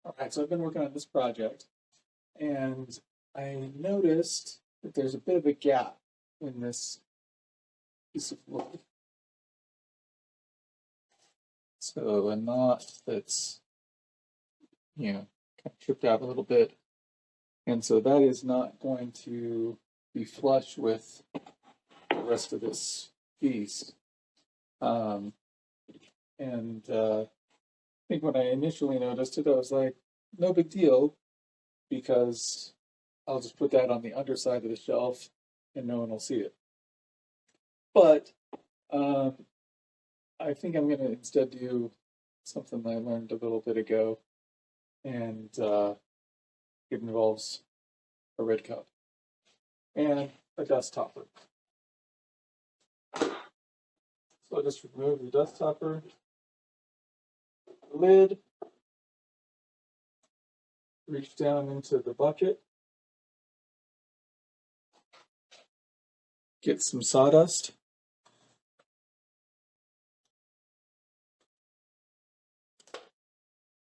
All right, so I've been working on this project, and I noticed that there's a bit of a gap in this piece of wood. So a knot that's, kind of tripped out a little bit. And so that is not going to be flush with the rest of this piece. Um, and I think when I initially noticed it, I was like, no big deal, because I'll just put that on the underside of the shelf and no one will see it. But um, I think I'm going to instead do something that I learned a little bit ago, and it involves a red cup and a dust topper. So I'll just remove the dust topper, the lid, reach down into the bucket, get some sawdust,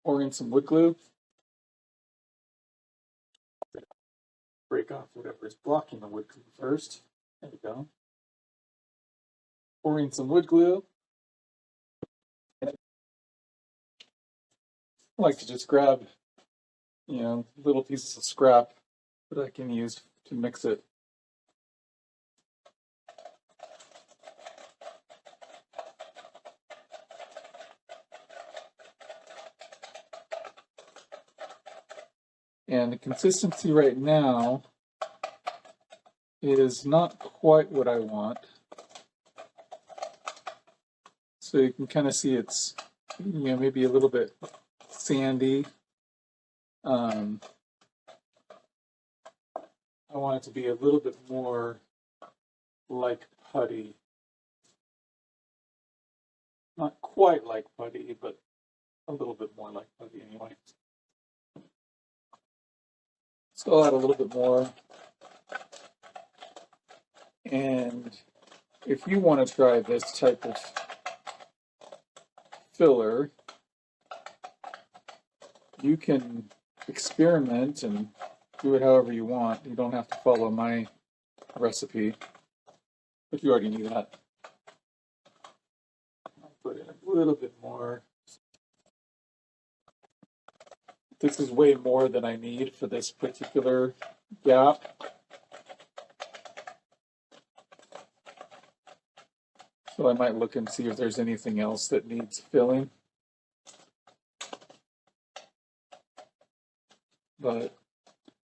pour in some wood glue, break off whatever is blocking the wood glue first. There we go. Pour in some wood glue. I like to just grab, little pieces of scrap that I can use to mix it. And the consistency right now is not quite what I want. So you can kind of see it's, maybe a little bit sandy. I want it to be a little bit more like putty. Not quite like putty, but a little bit more like putty anyway. So I'll add a little bit more. And if you want to try this type of filler, you can experiment and do it however you want. You don't have to follow my recipe, but you already knew that. I'll put in a little bit more. This is way more than I need for this particular gap. So I might look and see if there's anything else that needs filling. But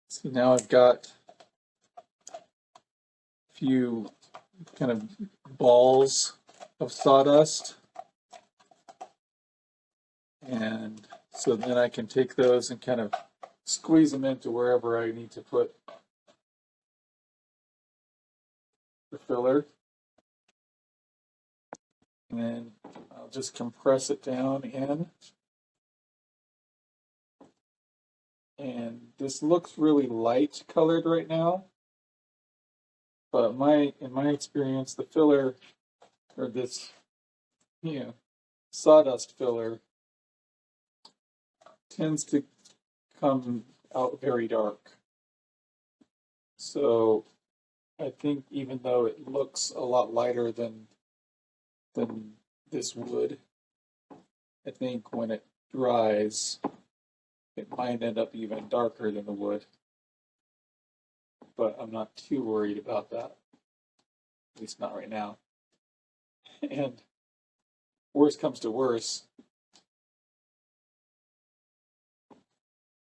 see, now I've got a few kind of balls of sawdust. And so then I can take those and kind of squeeze them into wherever I need to put the filler. And then I'll just compress it down in. And this looks really light colored right now. But in my experience, the filler, or this, sawdust filler, tends to come out very dark. So I think even though it looks a lot lighter than this wood, I think when it dries, it might end up even darker than the wood. But I'm not too worried about that, at least not right now. And worst comes to worst,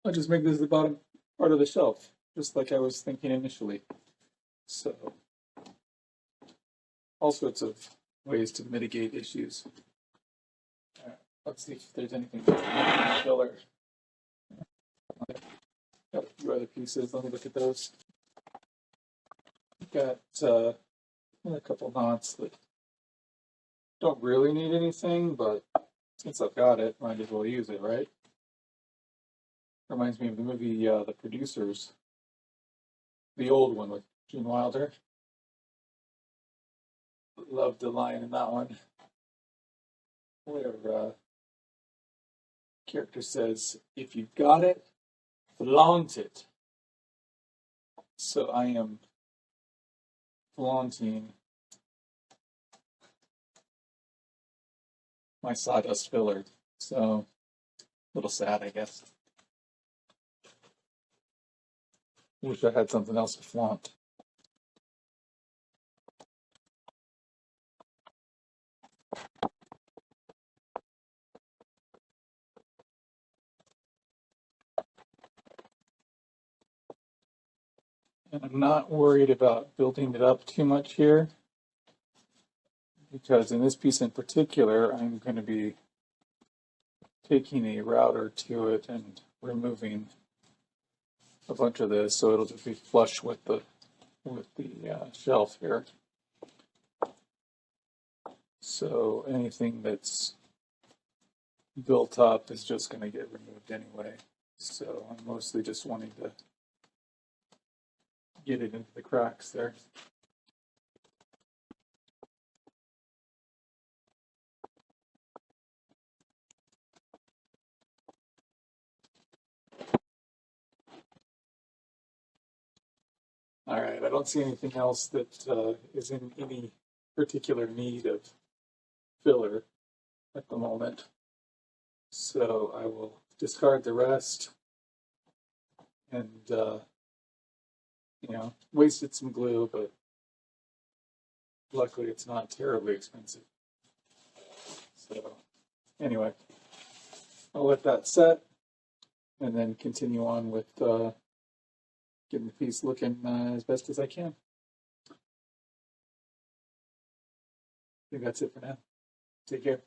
I'll just make this the bottom part of the shelf, just like I was thinking initially. So, all sorts of ways to mitigate issues. All right, let's see if there's anything filler. Got a few other pieces. Let me look at those. Got a couple knots that don't really need anything, but since I've got it, might as well use it, right? Reminds me of the movie The Producers, the old one with Gene Wilder. Loved the line in that one where character says, if you've got it, flaunt it. So I am flaunting my sawdust filler. So a little sad, I guess. Wish I had something else to flaunt. And I'm not worried about building it up too much here, because in this piece in particular, I'm going to be taking a router to it and removing a bunch of this, so it'll just be flush with the shelf here. So anything that's built up is just going to get removed anyway. So I'm mostly just wanting to get it into the cracks there. All right, I don't see anything else that is in any particular need of filler at the moment. So I will discard the rest and, wasted some glue, but luckily it's not terribly expensive. So anyway, I'll let that set and then continue on with getting the piece looking as best as I can. I think that's it for now. Take care.